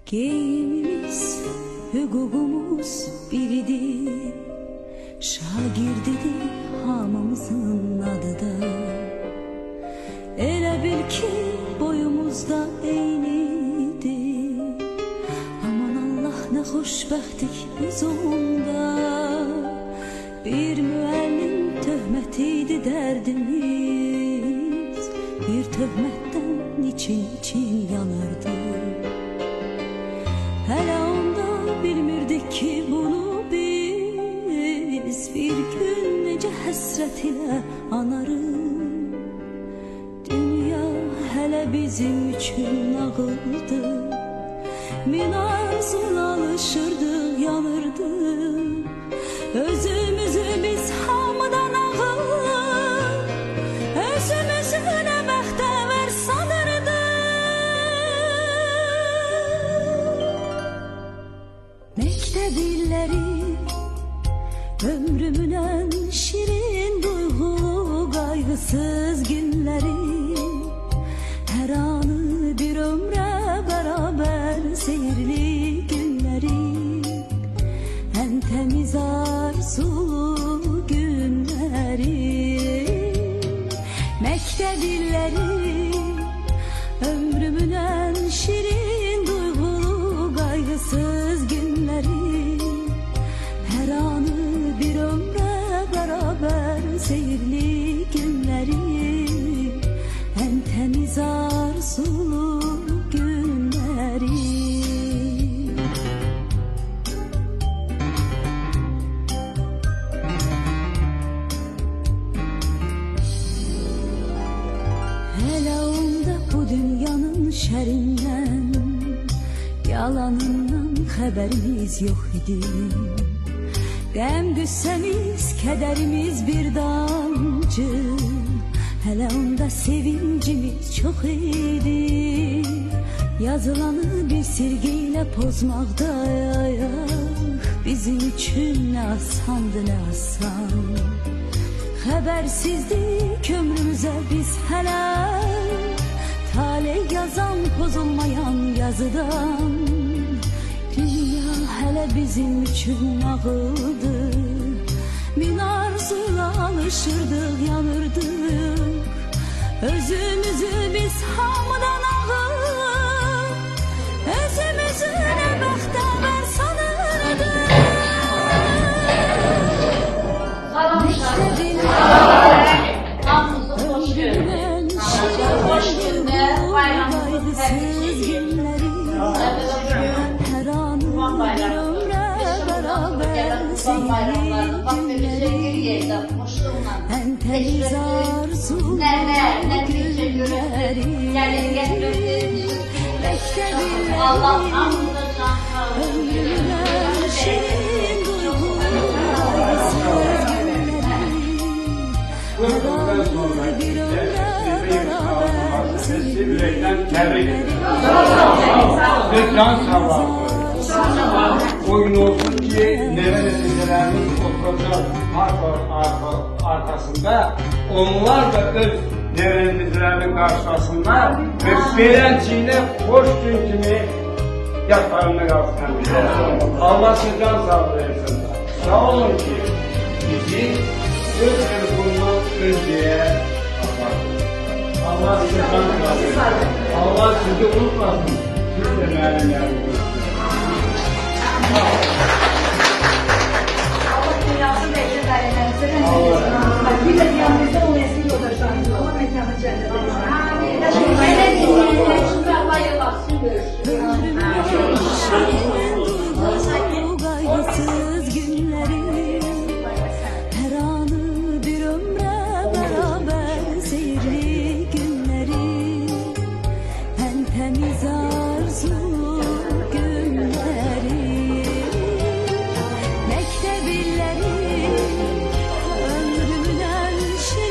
Geyimimiz, hüququmuz biridir. Şagirdidir hamımızın adı da. Elə bil ki boyumuzda eynidir. Aman Allah ne xoşbəxtlik biz onda. Bir müəllim töhmətiydi dərdimiz. Bir töhmətdən için yanırdı. Hələ onda bilmirdik ki bunu biz bir gün necə həsrət ilə anarıq. Dünya hələ bizim üçün nağıldı. Min arzuyla alışırdıq, yanırdıq. Özümüzü biz hamıdan ağır, özümüzü nə bəxtəvər sanırdıq. Məktəb illəri ömrümün en şirin duygulu kaygısız günleri. Her anı bir ömre beraber seyirli günleri. En temiz arzulu günleri. Mektep illeri ömrümün en şirin duygulu kaygısız günleri. Her anı bir ömre beraber seyirli günleri. En temiz arzulu günleri. Hele onda bu dünyanın şerinden, yalanından haberimiz yok idi. Qəm qüssəmiz, kədərimiz bir damcı. Hələ onda sevincimiz çox idi. Yazılanı bir silgiyle pozmaqdayıq. Bizim üçün nə asandı, nə asan. Xəbərsizdik ömrümüzə biz hələ. Talih yazan pozulmayan yazıdan. Dünya hələ bizim üçün nağıldı. Min arzuyla alışırdıq, yanırdıq. Özümüzü biz hamıdan ağır, özümüzü nə bəxtəvər sanırdıq. Məktəbin ömrümün şirin kaygısız günləri. Her an bir ömre beraber seyirli günleri. En temiz arzulu günleri. Mektebinleri ömrümün en şirin duygulu kaygısız günleri. Her an bir ömre beraber seyirli günleri. Can sağlığı. O gün olsun ki neve neticelerinin oturacak arkasında onlar da öz neve neticelerinin karşılasınlar ve berenciyle hoş gün gibi yatlarını kalsınlar. Allah size can sağlığı versin. Sağ olun ki bizi öz kırgınlığı önceye kapatın. Allah size can sağlığı versin. Allah sizi unutmasın. Siz de meğerleriniz. Allah dünyasını bekle dayanırsa. Bir de yanımızda o nesli yolda şu an. Allah mekanı cennet. Amin. Allah yılasın. Kaygısız günleri. Her anı bir ömre beraber seyirli günleri. En temiz arzulu günleri. Mektep illeri ömrümün en şirin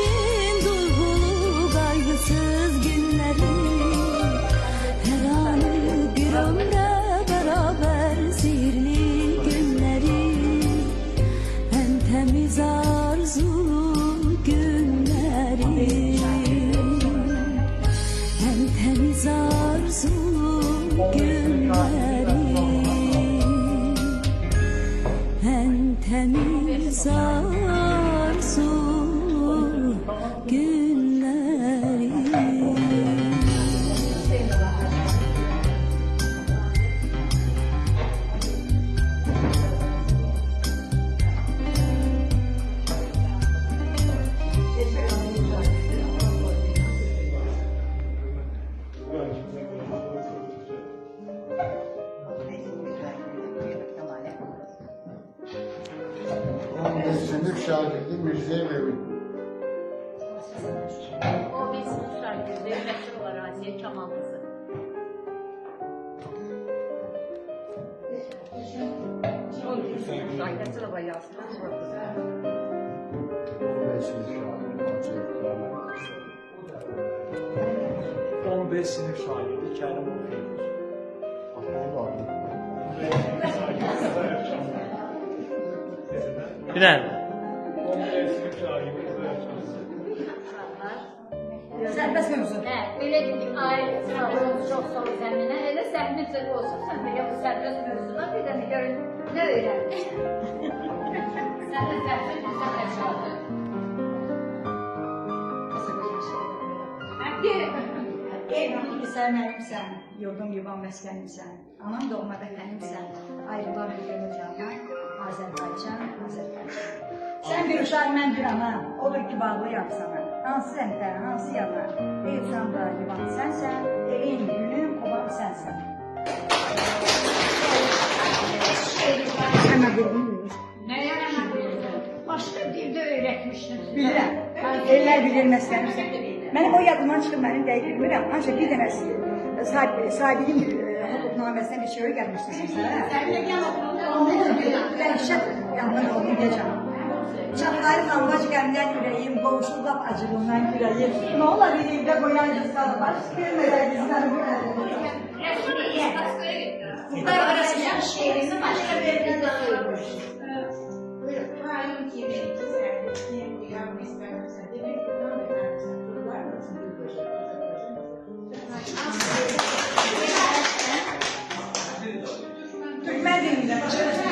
Bizim evi. O bir sınıf şarkısı, devletçi olarak Aziye Kemal kızı. Onun bir sınıf şarkısı da bayağı sınıf şarkısı. Beşinci şahane. Hacı 15 sınıf şairi Kerim okuyoruz. Bilal. 15 sınıf şairi Sərbəst mövzu. Hə, belə dedik, aile sağlığı çox sağ ol zəminə. Elə sənin sırrı olsun, sən belə bu sərbəst mövzuna bir dənə görün, nə öyrəndin? Sən də sərbəst güzel yaşadın. Evim sən mənimsən, yurdum yuvam məskənimsən, anam doğma vətənimsən, ayrılan bir gönül canan, Azərbaycan, Azərbaycan. Sən bir uşaq, mən bir ana, olur ki bağlıyam sana. Hansı səmtə, hansı yana, deyilsən da yuvam sənsən, evin, günüm, ovam sənsən. Hemen bilmiyoruz. Nəyə mənə buyurdun? Başqa dildə öyrətmişdin. Bilirəm. Eller bilir məsələn. Mənim o yadımdan çıxıb, mənim dəqiq bilmirəm. Ancaq bir dənəsi sahibinin hukuknaməsində bir şey öyrətmişsiniz. Dəhşət yandan oldu gecəm. Çapları xanbac qəmdən ürəyim, qovuşur lap acılığından ürəyim. Nə olar bir evdə qoyan qızlar var, bilmədən bizdən bu nədir? Muhtar arasında şehrinin başka bir yerinde dağılmış. Türkmen dilinde başka bir şey.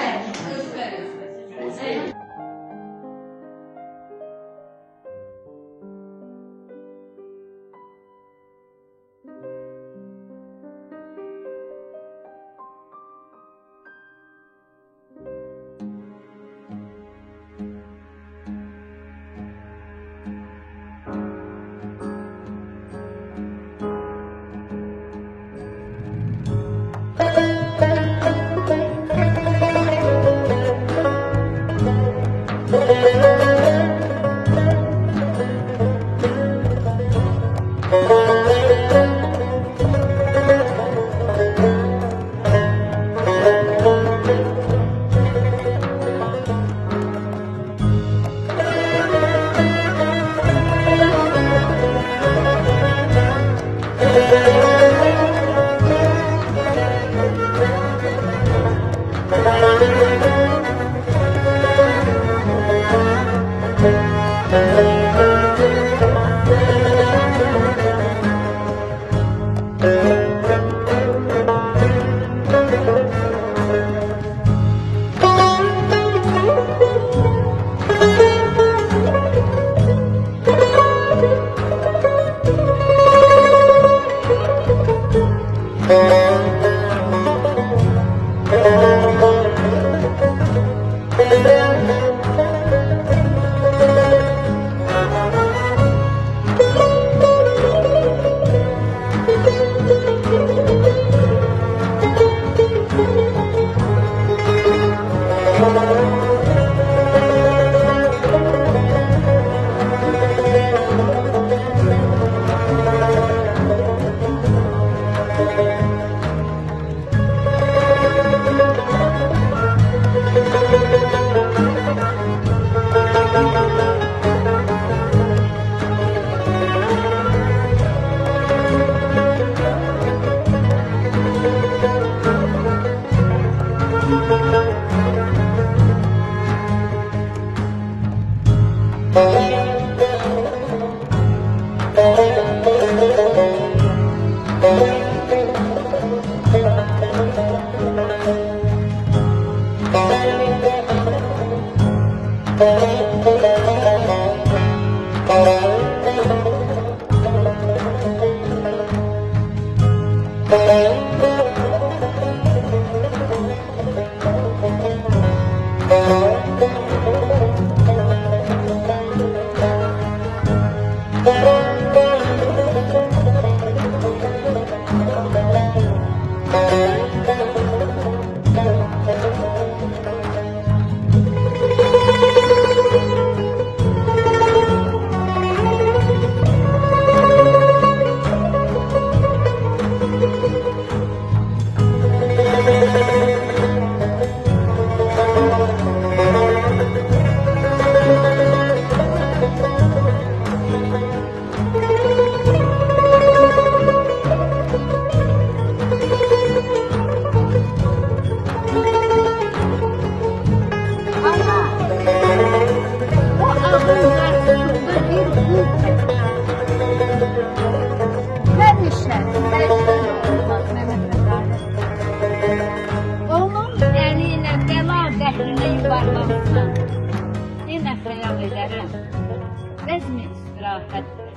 Fəthidir.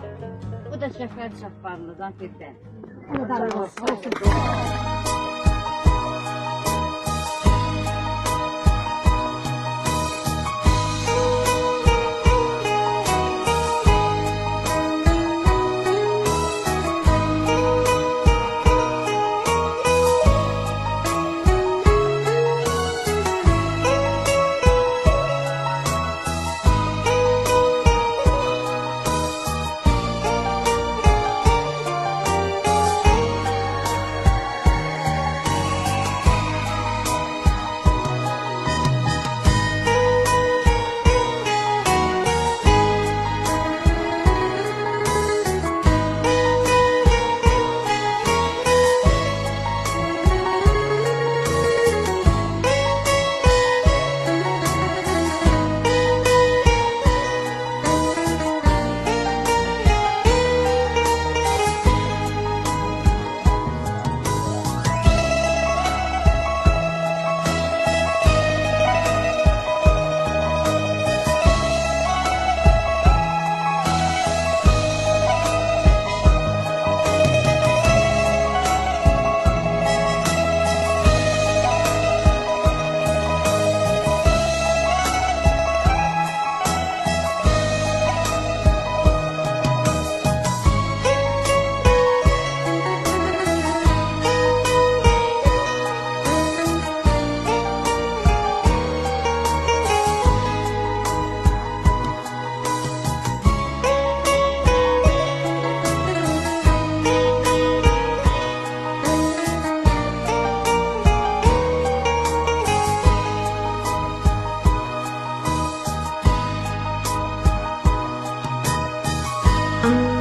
Bu da Şəfər Şəhbarlıdan bir bənd. Allah razı olsun. Thank